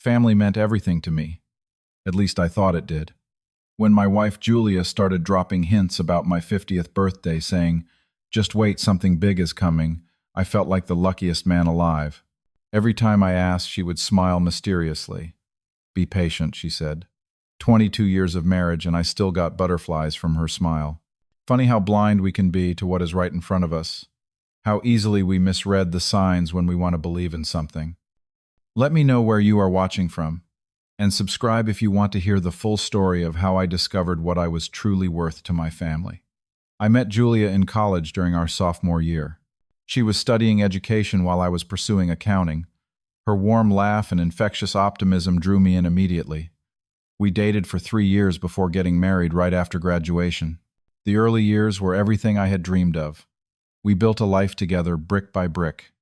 Family meant everything to me. At least I thought it did. When my wife Julia started dropping hints about my 50th birthday, saying, "Just wait, something big is coming," I felt like the luckiest man alive. Every time I asked, she would smile mysteriously. "Be patient," she said. 22 years of marriage, and I still got butterflies from her smile. Funny how blind we can be to what is right in front of us. How easily we misread the signs when we want to believe in something. Let me know where you are watching from, and subscribe if you want to hear the full story of how I discovered what I was truly worth to my family. I met Julia in college during our sophomore year. She was studying education while I was pursuing accounting. Her warm laugh and infectious optimism drew me in immediately. We dated for 3 years before getting married right after graduation. The early years were everything I had dreamed of. We built a life together brick by brick.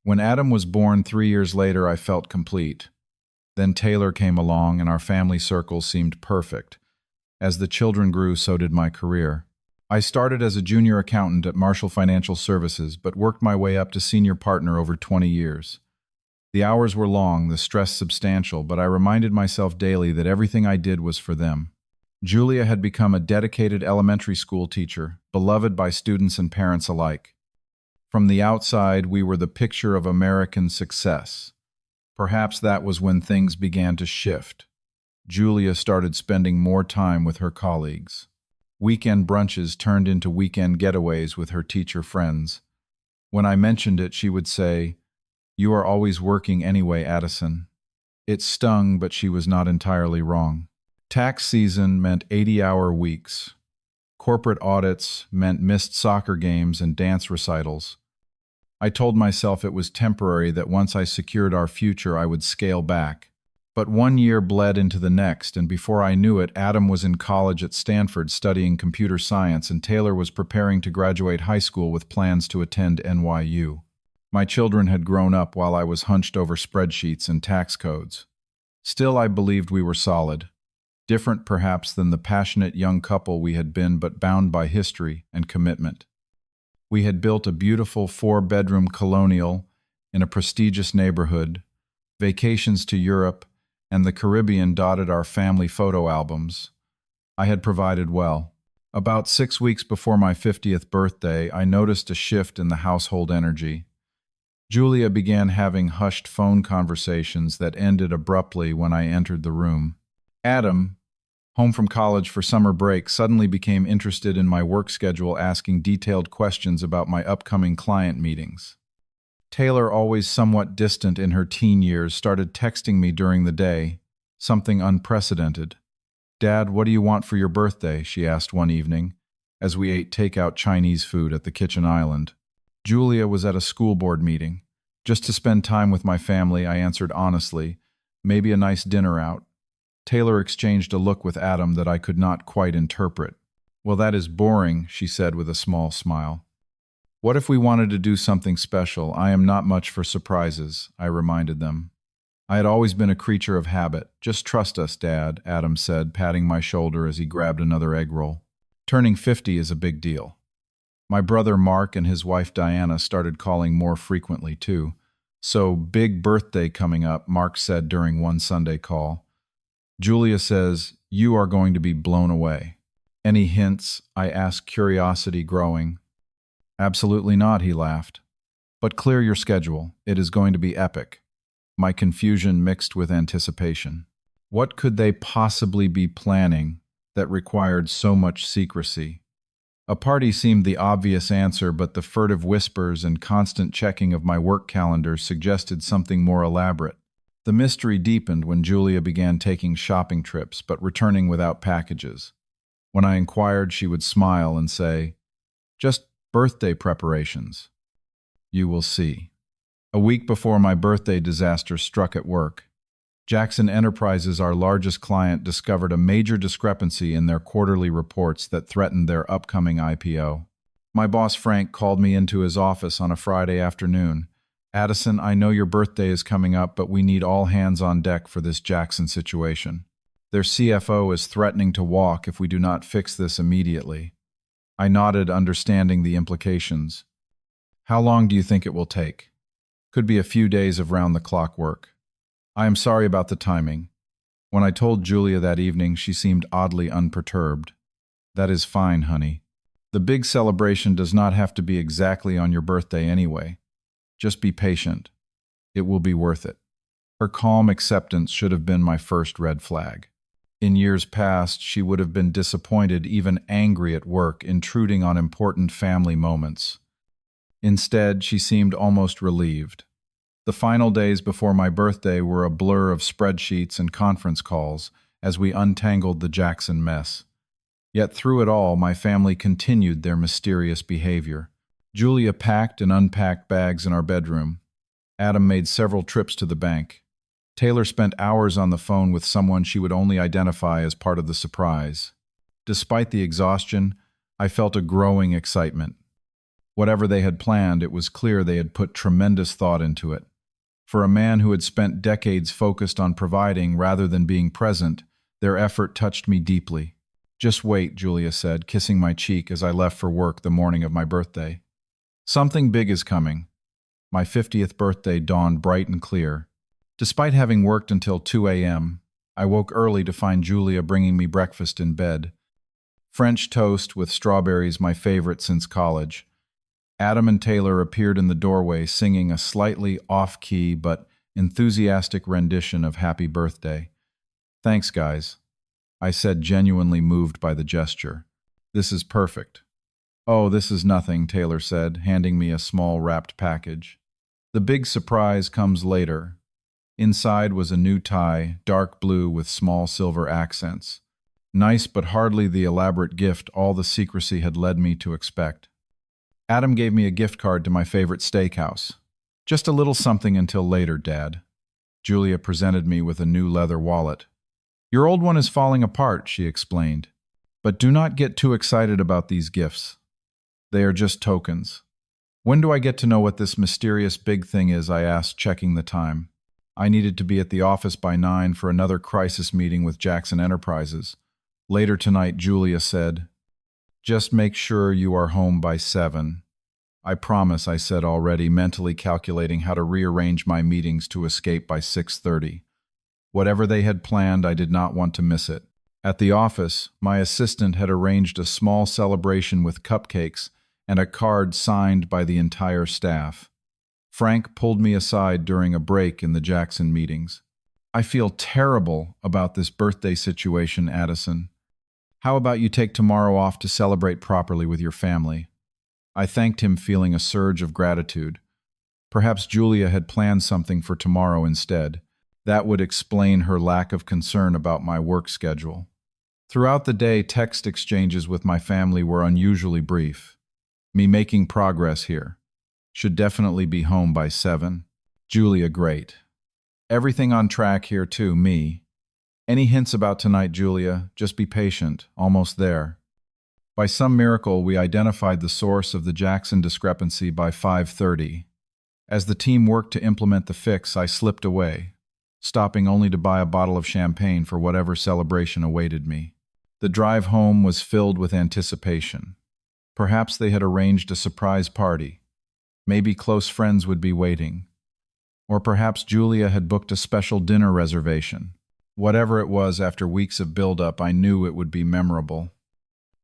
When Adam was born 3 years later, I felt complete. Then Taylor came along and our family circle seemed perfect. As the children grew, so did my career. I started as a junior accountant at Marshall Financial Services, but worked my way up to senior partner over 20 years. The hours were long, the stress substantial, but I reminded myself daily that everything I did was for them. Julia had become a dedicated elementary school teacher, beloved by students and parents alike. From the outside, we were the picture of American success. Perhaps that was when things began to shift. Julia started spending more time with her colleagues. Weekend brunches turned into weekend getaways with her teacher friends. When I mentioned it, she would say, "You are always working anyway, Addison." It stung, but she was not entirely wrong. Tax season meant 80-hour weeks. Corporate audits meant missed soccer games and dance recitals. I told myself it was temporary, that once I secured our future, I would scale back. But 1 year bled into the next, and before I knew it, Adam was in college at Stanford studying computer science, and Taylor was preparing to graduate high school with plans to attend NYU. My children had grown up while I was hunched over spreadsheets and tax codes. Still, I believed we were solid. Different perhaps than the passionate young couple we had been, but bound by history and commitment. We had built a beautiful 4-bedroom colonial in a prestigious neighborhood. Vacations to Europe and the Caribbean dotted our family photo albums. I had provided well. About 6 weeks before my 50th birthday, I noticed a shift in the household energy. Julia began having hushed phone conversations that ended abruptly when I entered the room. Adam, home from college for summer break, suddenly became interested in my work schedule, asking detailed questions about my upcoming client meetings. Taylor, always somewhat distant in her teen years, started texting me during the day, something unprecedented. "Dad, what do you want for your birthday?" she asked one evening, as we ate takeout Chinese food at the kitchen island. Julia was at a school board meeting. Just to spend time with my family, I answered honestly, "Maybe a nice dinner out." Taylor exchanged a look with Adam that I could not quite interpret. "Well, that is boring," she said with a small smile. "What if we wanted to do something special? I am not much for surprises," I reminded them. I had always been a creature of habit. "Just trust us, Dad," Adam said, patting my shoulder as he grabbed another egg roll. Turning 50 is a big deal. My brother Mark and his wife Diana started calling more frequently too. "So, big birthday coming up," Mark said during one Sunday call. "Julia says you are going to be blown away." "Any hints?" I asked, curiosity growing. "Absolutely not," he laughed. "But clear your schedule. It is going to be epic." My confusion mixed with anticipation. What could they possibly be planning that required so much secrecy? A party seemed the obvious answer, but the furtive whispers and constant checking of my work calendar suggested something more elaborate. The mystery deepened when Julia began taking shopping trips, but returning without packages. When I inquired, she would smile and say, "Just birthday preparations." You will see. A week before my birthday, disaster struck at work. Jackson Enterprises, our largest client, discovered a major discrepancy in their quarterly reports that threatened their upcoming IPO. My boss Frank called me into his office on a Friday afternoon. "Addison, I know your birthday is coming up, but we need all hands on deck for this Jackson situation. Their CFO is threatening to walk if we do not fix this immediately." I nodded, understanding the implications. "How long do you think it will take?" "Could be a few days of round-the-clock work." I am sorry about the timing. When I told Julia that evening, she seemed oddly unperturbed. That is fine, honey. The big celebration does not have to be exactly on your birthday anyway. Just be patient. It will be worth it. Her calm acceptance should have been my first red flag. In years past, she would have been disappointed, even angry at work, intruding on important family moments. Instead, she seemed almost relieved. The final days before my birthday were a blur of spreadsheets and conference calls as we untangled the Jackson mess. Yet through it all, my family continued their mysterious behavior. Julia packed and unpacked bags in our bedroom. Adam made several trips to the bank. Taylor spent hours on the phone with someone she would only identify as part of the surprise. Despite the exhaustion, I felt a growing excitement. Whatever they had planned, it was clear they had put tremendous thought into it. For a man who had spent decades focused on providing rather than being present, their effort touched me deeply. "Just wait," Julia said, kissing my cheek as I left for work the morning of my birthday. Something big is coming. My 50th birthday dawned bright and clear. Despite having worked until 2 a.m., I woke early to find Julia bringing me breakfast in bed. French toast with strawberries, my favorite since college. Adam and Taylor appeared in the doorway singing a slightly off-key but enthusiastic rendition of Happy Birthday. "Thanks, guys," I said, genuinely moved by the gesture. "This is perfect." "Oh, this is nothing," Taylor said, handing me a small wrapped package. "The big surprise comes later." Inside was a new tie, dark blue with small silver accents. Nice, but hardly the elaborate gift all the secrecy had led me to expect. Adam gave me a gift card to my favorite steakhouse. "Just a little something until later, Dad." Julia presented me with a new leather wallet. "Your old one is falling apart," she explained. "But do not get too excited about these gifts. They are just tokens." "When do I get to know what this mysterious big thing is?" I asked, checking the time. I needed to be at the office by 9 for another crisis meeting with Jackson Enterprises. Later tonight, Julia said, "Just make sure you are home by 7. "I promise," I said already, mentally calculating how to rearrange my meetings to escape by 6:30. Whatever they had planned, I did not want to miss it. At the office, my assistant had arranged a small celebration with cupcakes and a card signed by the entire staff. Frank pulled me aside during a break in the Jackson meetings. "I feel terrible about this birthday situation, Addison. How about you take tomorrow off to celebrate properly with your family?" I thanked him, feeling a surge of gratitude. Perhaps Julia had planned something for tomorrow instead. That would explain her lack of concern about my work schedule. Throughout the day, text exchanges with my family were unusually brief. "Me making progress here. Should definitely be home by 7. Julia, great. Everything on track here too, me. Any hints about tonight, Julia? Just be patient. Almost there." By some miracle, we identified the source of the Jackson discrepancy by 5:30. As the team worked to implement the fix, I slipped away, stopping only to buy a bottle of champagne for whatever celebration awaited me. The drive home was filled with anticipation. Perhaps they had arranged a surprise party. Maybe close friends would be waiting. Or perhaps Julia had booked a special dinner reservation. Whatever it was, after weeks of build-up, I knew it would be memorable.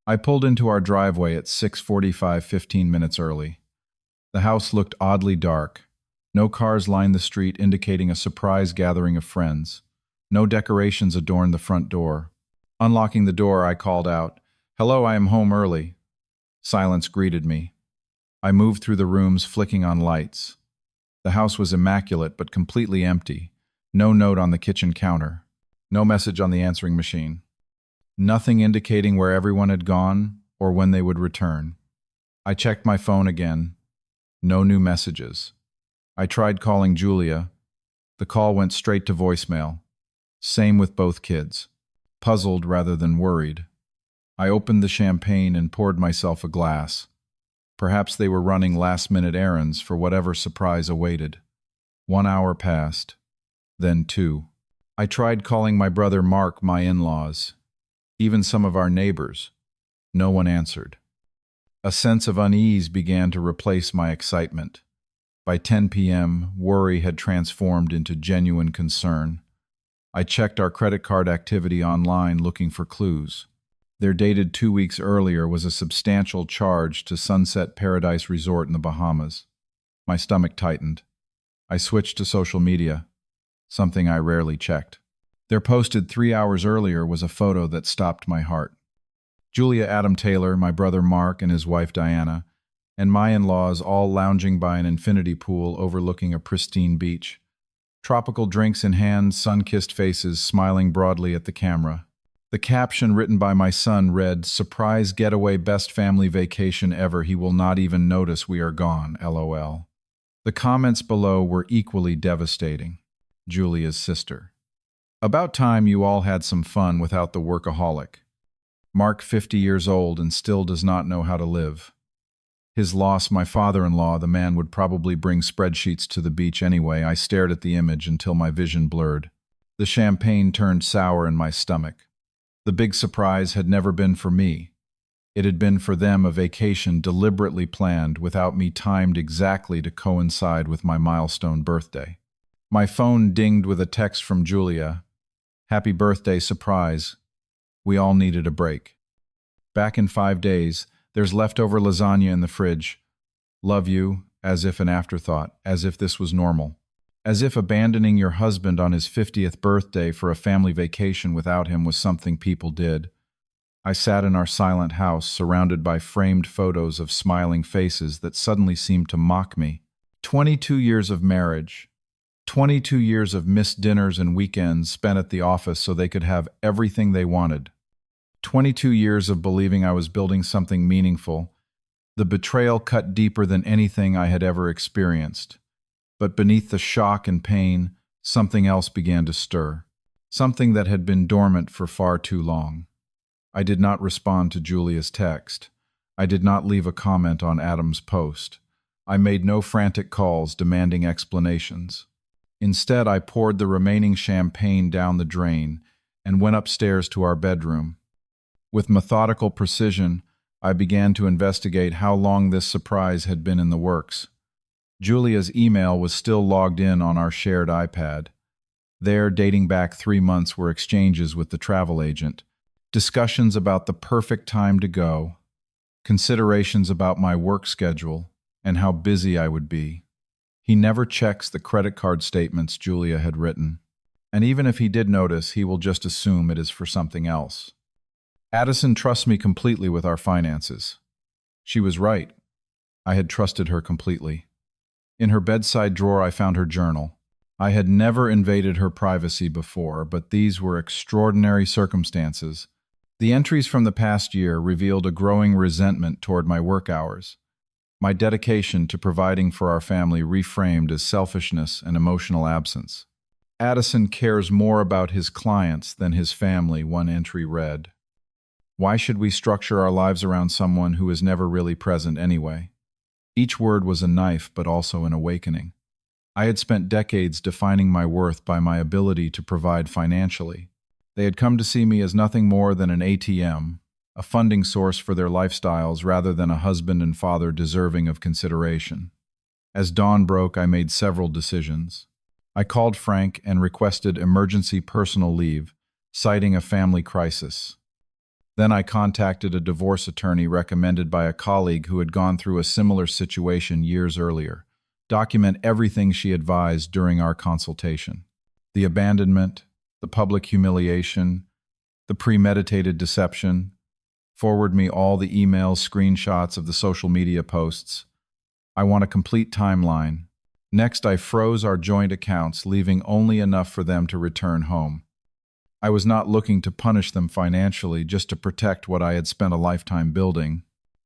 I pulled into our driveway at 6:45, 15 minutes early. The house looked oddly dark. No cars lined the street, indicating a surprise gathering of friends. No decorations adorned the front door. Unlocking the door, I called out, "Hello, I am home early." Silence greeted me. I moved through the rooms, flicking on lights. The house was immaculate but completely empty. No note on the kitchen counter. No message on the answering machine. Nothing indicating where everyone had gone or when they would return. I checked my phone again. No new messages. I tried calling Julia. The call went straight to voicemail. Same with both kids. Puzzled rather than worried. I opened the champagne and poured myself a glass. Perhaps they were running last-minute errands for whatever surprise awaited. 1 hour passed. Then 2. I tried calling my brother Mark, my in-laws. Even some of our neighbors. No one answered. A sense of unease began to replace my excitement. By 10 p.m., worry had transformed into genuine concern. I checked our credit card activity online looking for clues. Their dated 2 weeks earlier was a substantial charge to Sunset Paradise Resort in the Bahamas. My stomach tightened. I switched to social media, something I rarely checked. Their posted 3 hours earlier was a photo that stopped my heart. Julia Adam Taylor, my brother Mark, and his wife Diana, and my in-laws all lounging by an infinity pool overlooking a pristine beach. Tropical drinks in hand, sun-kissed faces smiling broadly at the camera. The caption written by my son read, "Surprise getaway, best family vacation ever. He will not even notice we are gone, LOL." The comments below were equally devastating. Julia's sister. About time you all had some fun without the workaholic. Mark, 50 years old and still does not know how to live. His loss, my father-in-law, the man would probably bring spreadsheets to the beach anyway. I stared at the image until my vision blurred. The champagne turned sour in my stomach. The big surprise had never been for me. It had been for them, a vacation deliberately planned without me, timed exactly to coincide with my milestone birthday. My phone dinged with a text from Julia. "Happy birthday, surprise. We all needed a break. Back in 5 days. There's leftover lasagna in the fridge. Love you," as if an afterthought, as if this was normal. As if abandoning your husband on his 50th birthday for a family vacation without him was something people did. I sat in our silent house, surrounded by framed photos of smiling faces that suddenly seemed to mock me. 22 years of marriage. 22 years of missed dinners and weekends spent at the office so they could have everything they wanted. 22 years of believing I was building something meaningful. The betrayal cut deeper than anything I had ever experienced. But beneath the shock and pain, something else began to stir. Something that had been dormant for far too long. I did not respond to Julia's text. I did not leave a comment on Adam's post. I made no frantic calls demanding explanations. Instead, I poured the remaining champagne down the drain and went upstairs to our bedroom. With methodical precision, I began to investigate how long this surprise had been in the works. Julia's email was still logged in on our shared iPad. There, dating back 3 months, were exchanges with the travel agent, discussions about the perfect time to go, considerations about my work schedule, and how busy I would be. He never checks the credit card statements Julia had written, and even if he did notice, he will just assume it is for something else. Addison trusts me completely with our finances. She was right. I had trusted her completely. In her bedside drawer I found her journal. I had never invaded her privacy before, but these were extraordinary circumstances. The entries from the past year revealed a growing resentment toward my work hours. My dedication to providing for our family reframed as selfishness and emotional absence. Addison cares more about his clients than his family, one entry read. Why should we structure our lives around someone who is never really present anyway? Each word was a knife, but also an awakening. I had spent decades defining my worth by my ability to provide financially. They had come to see me as nothing more than an ATM, a funding source for their lifestyles rather than a husband and father deserving of consideration. As dawn broke, I made several decisions. I called Frank and requested emergency personal leave, citing a family crisis. Then I contacted a divorce attorney recommended by a colleague who had gone through a similar situation years earlier. Document everything she advised during our consultation. The abandonment, the public humiliation, the premeditated deception. Forward me all the emails, screenshots of the social media posts. I want a complete timeline. Next, I froze our joint accounts, leaving only enough for them to return home. I was not looking to punish them financially, just to protect what I had spent a lifetime building.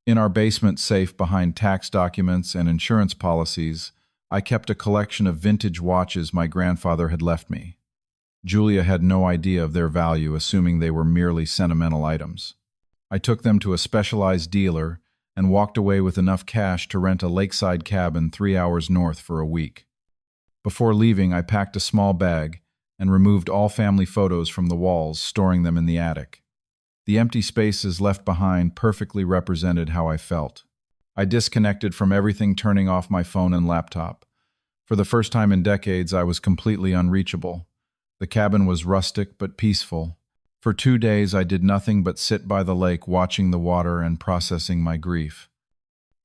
In our basement safe behind tax documents and insurance policies, I kept a collection of vintage watches my grandfather had left me. Julia had no idea of their value, assuming they were merely sentimental items. I took them to a specialized dealer and walked away with enough cash to rent a lakeside cabin 3 hours north for a week. Before leaving, I packed a small bag and removed all family photos from the walls, storing them in the attic. The empty spaces left behind perfectly represented how I felt. I disconnected from everything, turning off my phone and laptop. For the first time in decades, I was completely unreachable. The cabin was rustic but peaceful. For 2 days, I did nothing but sit by the lake watching the water and processing my grief.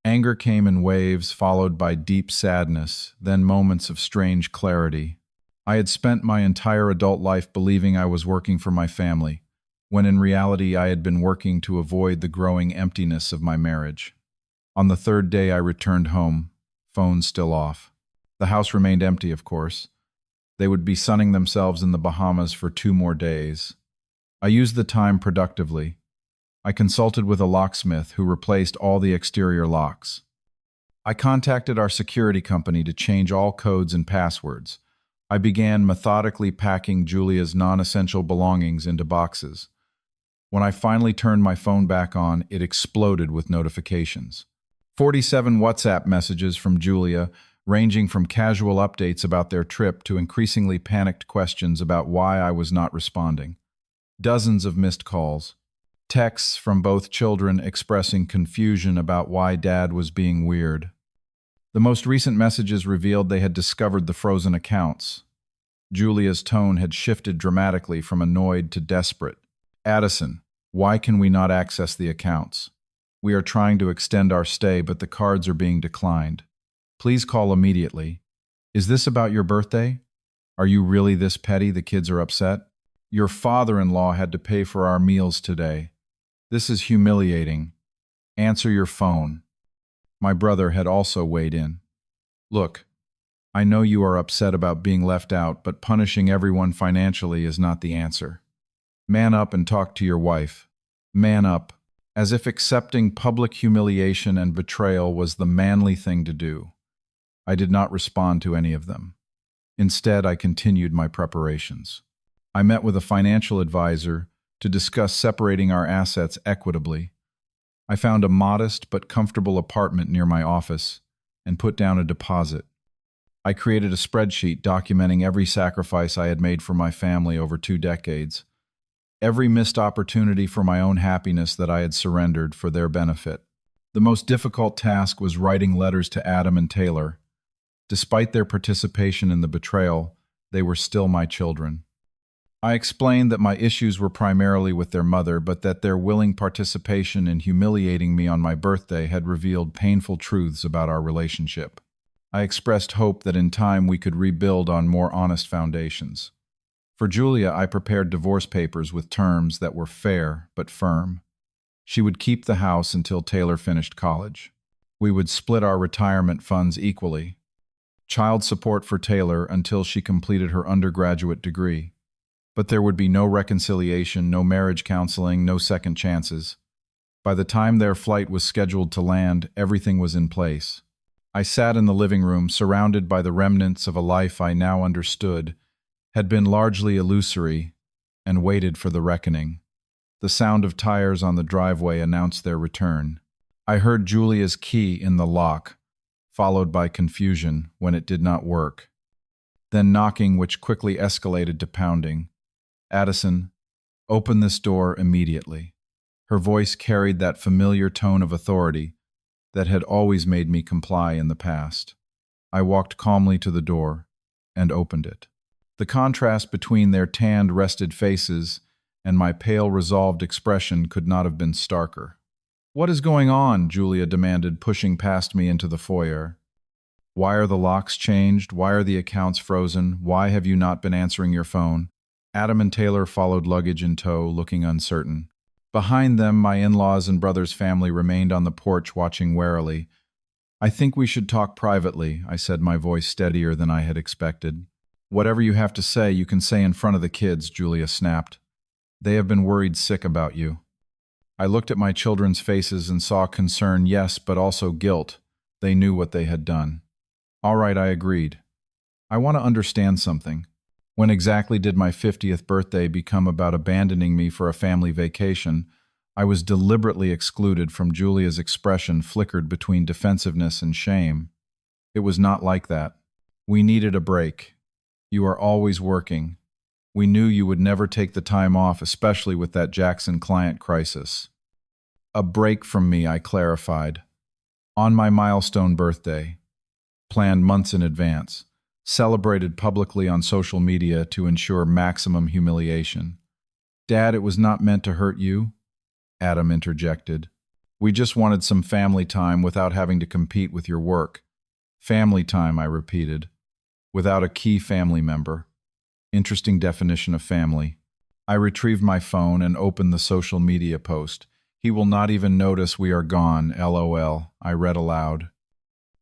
Anger came in waves, followed by deep sadness, then moments of strange clarity. I had spent my entire adult life believing I was working for my family, when in reality I had been working to avoid the growing emptiness of my marriage. On the third day I returned home, phone still off. The house remained empty, of course. They would be sunning themselves in the Bahamas for 2 more days. I used the time productively. I consulted with a locksmith who replaced all the exterior locks. I contacted our security company to change all codes and passwords. I began methodically packing Julia's non-essential belongings into boxes. When I finally turned my phone back on, it exploded with notifications. 47 WhatsApp messages from Julia, ranging from casual updates about their trip to increasingly panicked questions about why I was not responding. Dozens of missed calls. Texts from both children expressing confusion about why Dad was being weird. The most recent messages revealed they had discovered the frozen accounts. Julia's tone had shifted dramatically from annoyed to desperate. "Addison, why can we not access the accounts? We are trying to extend our stay, but the cards are being declined. Please call immediately. Is this about your birthday? Are you really this petty the kids are upset? Your father-in-law had to pay for our meals today. This is humiliating. Answer your phone." My brother had also weighed in. "Look, I know you are upset about being left out, but punishing everyone financially is not the answer. Man up and talk to your wife. Man up," as if accepting public humiliation and betrayal was the manly thing to do. I did not respond to any of them. Instead, I continued my preparations. I met with a financial advisor to discuss separating our assets equitably. I found a modest but comfortable apartment near my office and put down a deposit. I created a spreadsheet documenting every sacrifice I had made for my family over 2 decades, every missed opportunity for my own happiness that I had surrendered for their benefit. The most difficult task was writing letters to Adam and Taylor. Despite their participation in the betrayal, they were still my children. I explained that my issues were primarily with their mother, but that their willing participation in humiliating me on my birthday had revealed painful truths about our relationship. I expressed hope that in time we could rebuild on more honest foundations. For Julia, I prepared divorce papers with terms that were fair but firm. She would keep the house until Taylor finished college. We would split our retirement funds equally. Child support for Taylor until she completed her undergraduate degree. But there would be no reconciliation, no marriage counseling, no second chances. By the time their flight was scheduled to land, everything was in place. I sat in the living room, surrounded by the remnants of a life I now understood had been largely illusory, and waited for the reckoning. The sound of tires on the driveway announced their return. I heard Julia's key in the lock, followed by confusion when it did not work. Then knocking, which quickly escalated to pounding. "Addison, open this door immediately." Her voice carried that familiar tone of authority that had always made me comply in the past. I walked calmly to the door and opened it. The contrast between their tanned, rested faces and my pale, resolved expression could not have been starker. "What is going on?" Julia demanded, pushing past me into the foyer. "Why are the locks changed? Why are the accounts frozen? Why have you not been answering your phone?" Adam and Taylor followed, luggage in tow, looking uncertain. Behind them, my in-laws and brother's family remained on the porch, watching warily. "I think we should talk privately," I said, my voice steadier than I had expected. "Whatever you have to say, you can say in front of the kids," Julia snapped. "They have been worried sick about you." I looked at my children's faces and saw concern, yes, but also guilt. They knew what they had done. "All right," I agreed. "I want to understand something. When exactly did my 50th birthday become about abandoning me for a family vacation?" I was deliberately excluded from Julia's expression, flickered between defensiveness and shame. "It was not like that. We needed a break. You are always working. We knew you would never take the time off, especially with that Jackson client crisis." "A break from me," I clarified. "On my milestone birthday. Planned months in advance. celebrated publicly on social media to ensure maximum humiliation. "Dad, it was not meant to hurt you," Adam interjected. "We just wanted some family time without having to compete with your work." "Family time," I repeated, "without a key family member." Interesting definition of family. I retrieved my phone and opened the social media post. "He will not even notice we are gone, LOL," I read aloud.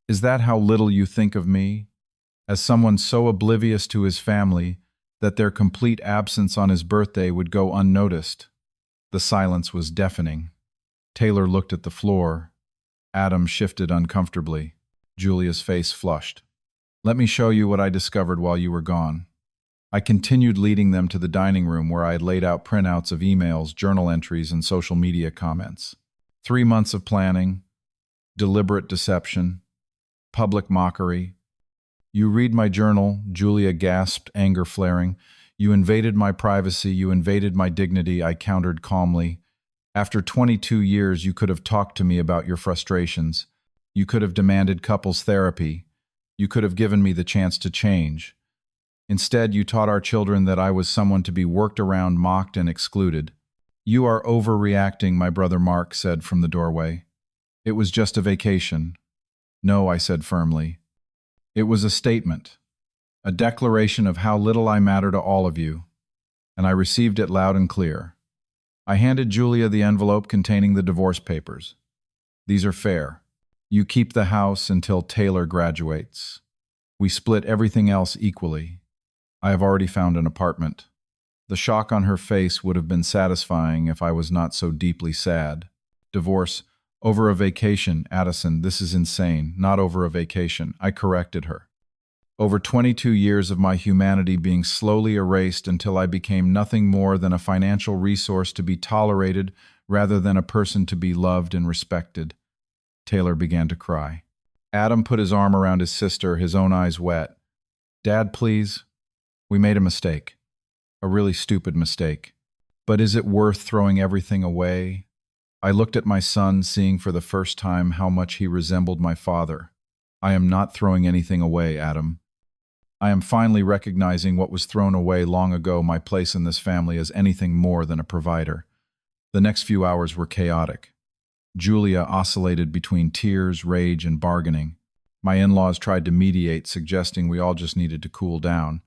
"Is that how little you think of me? As someone so oblivious to his family that their complete absence on his birthday would go unnoticed?" The silence was deafening. Taylor looked at the floor. Adam shifted uncomfortably. Julia's face flushed. "Let me show you what I discovered while you were gone." I continued leading them to the dining room where I had laid out printouts of emails, journal entries, and social media comments. 3 months of planning, deliberate deception, public mockery. "You read my journal," Julia gasped, anger flaring. "You invaded my privacy, you invaded my dignity," I countered calmly. "After 22 years, you could have talked to me about your frustrations. You could have demanded couples therapy. You could have given me the chance to change. Instead, you taught our children that I was someone to be worked around, mocked, and excluded." "You are overreacting," my brother Mark said from the doorway. "It was just a vacation." "No," I said firmly. "It was a statement, a declaration of how little I matter to all of you." And I received it loud and clear. I handed Julia the envelope containing the divorce papers. "These are fair. You keep the house until Taylor graduates. We split everything else equally. I have already found an apartment." The shock on her face would have been satisfying if I was not so deeply sad. "Divorce over a vacation, Addison, this is insane. Not over a vacation," I corrected her. "Over 22 years of my humanity being slowly erased until I became nothing more than a financial resource to be tolerated rather than a person to be loved and respected." Taylor began to cry. Adam put his arm around his sister, his own eyes wet. "Dad, please. We made a mistake. A really stupid mistake. But is it worth throwing everything away?" I looked at my son, seeing for the first time how much he resembled my father. "I am not throwing anything away, Adam. I am finally recognizing what was thrown away long ago, my place in this family as anything more than a provider." The next few hours were chaotic. Julia oscillated between tears, rage, and bargaining. My in-laws tried to mediate, suggesting we all just needed to cool down.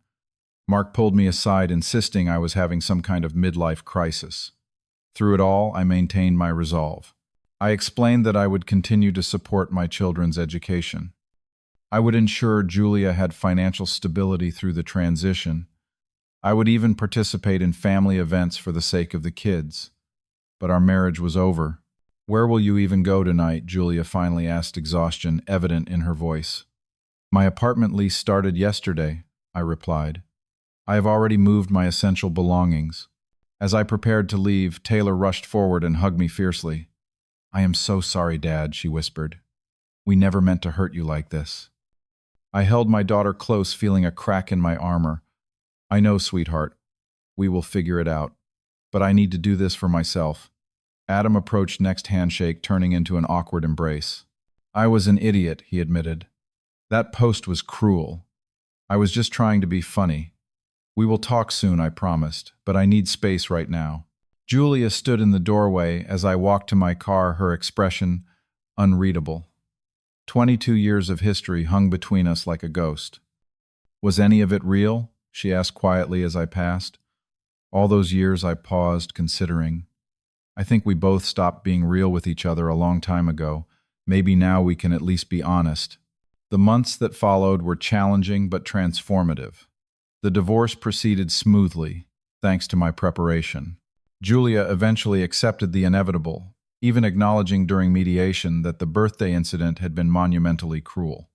Mark pulled me aside, insisting I was having some kind of midlife crisis. Through it all, I maintained my resolve. I explained that I would continue to support my children's education. I would ensure Julia had financial stability through the transition. I would even participate in family events for the sake of the kids. But our marriage was over. "Where will you even go tonight?" Julia finally asked, exhaustion evident in her voice. "My apartment lease started yesterday," I replied. "I have already moved my essential belongings." As I prepared to leave, Taylor rushed forward and hugged me fiercely. "I am so sorry, Dad," she whispered. "We never meant to hurt you like this." I held my daughter close, feeling a crack in my armor. "I know, sweetheart. We will figure it out. But I need to do this for myself." Adam approached next handshake, turning into an awkward embrace. "I was an idiot," he admitted. "That post was cruel. I was just trying to be funny. We will talk soon, I promised, but I need space right now." Julia stood in the doorway as I walked to my car, her expression unreadable. 22 years of history hung between us like a ghost. "Was any of it real?" she asked quietly as I passed. All those years I paused, considering. I think we both stopped being real with each other a long time ago. Maybe now we can at least be honest. The months that followed were challenging but transformative. The divorce proceeded smoothly, thanks to my preparation. Julia eventually accepted the inevitable, even acknowledging during mediation that the birthday incident had been monumentally cruel.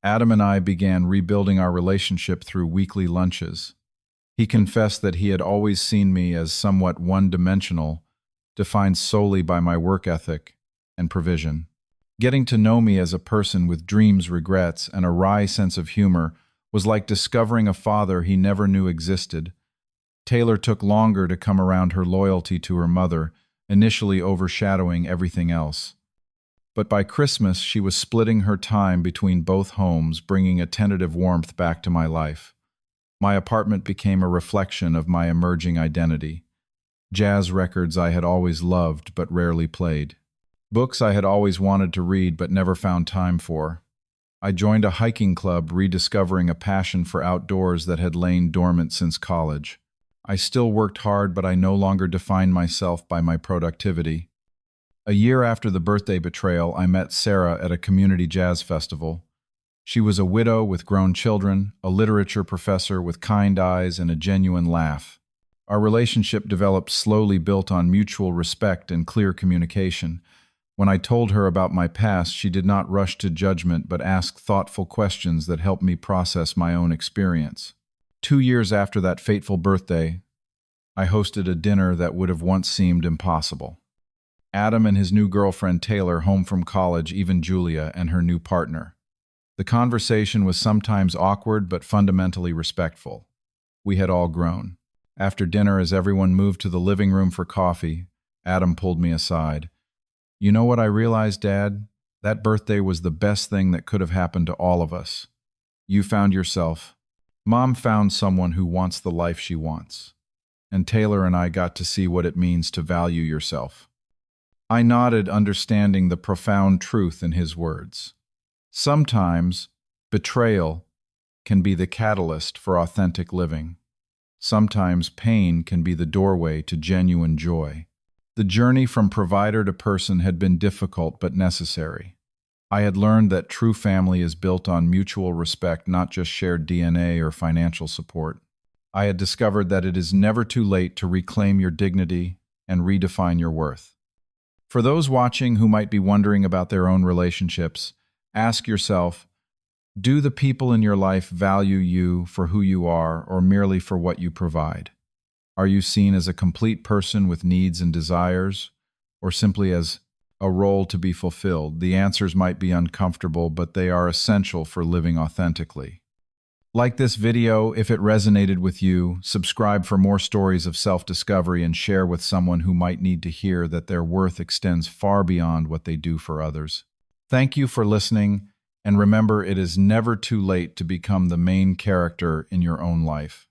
Adam and I began rebuilding our relationship through weekly lunches. He confessed that he had always seen me as somewhat one-dimensional, defined solely by my work ethic and provision. Getting to know me as a person with dreams, regrets, and a wry sense of humor was like discovering a father he never knew existed. Taylor took longer to come around her loyalty to her mother, initially overshadowing everything else. But by Christmas, she was splitting her time between both homes, bringing a tentative warmth back to my life. My apartment became a reflection of my emerging identity. Jazz records I had always loved but rarely played. Books I had always wanted to read but never found time for. I joined a hiking club, rediscovering a passion for outdoors that had lain dormant since college. I still worked hard, but I no longer defined myself by my productivity. A year after the birthday betrayal, I met Sarah at a community jazz festival. She was a widow with grown children, a literature professor with kind eyes and a genuine laugh. Our relationship developed slowly, built on mutual respect and clear communication. When I told her about my past, she did not rush to judgment but asked thoughtful questions that helped me process my own experience. 2 years after that fateful birthday, I hosted a dinner that would have once seemed impossible. Adam and his new girlfriend Taylor, home from college, even Julia and her new partner. The conversation was sometimes awkward but fundamentally respectful. We had all grown. After dinner, as everyone moved to the living room for coffee, Adam pulled me aside. "You know what I realized, Dad? That birthday was the best thing that could have happened to all of us. You found yourself. Mom found someone who wants the life she wants. And Taylor and I got to see what it means to value yourself." I nodded, understanding the profound truth in his words. Sometimes, betrayal can be the catalyst for authentic living. Sometimes pain can be the doorway to genuine joy. The journey from provider to person had been difficult but necessary. I had learned that true family is built on mutual respect, not just shared DNA or financial support. I had discovered that it is never too late to reclaim your dignity and redefine your worth. For those watching who might be wondering about their own relationships, ask yourself, do the people in your life value you for who you are or merely for what you provide? Are you seen as a complete person with needs and desires, or simply as a role to be fulfilled? The answers might be uncomfortable, but they are essential for living authentically. Like this video if it resonated with you, subscribe for more stories of self-discovery, and share with someone who might need to hear that their worth extends far beyond what they do for others. Thank you for listening, and remember, it is never too late to become the main character in your own life.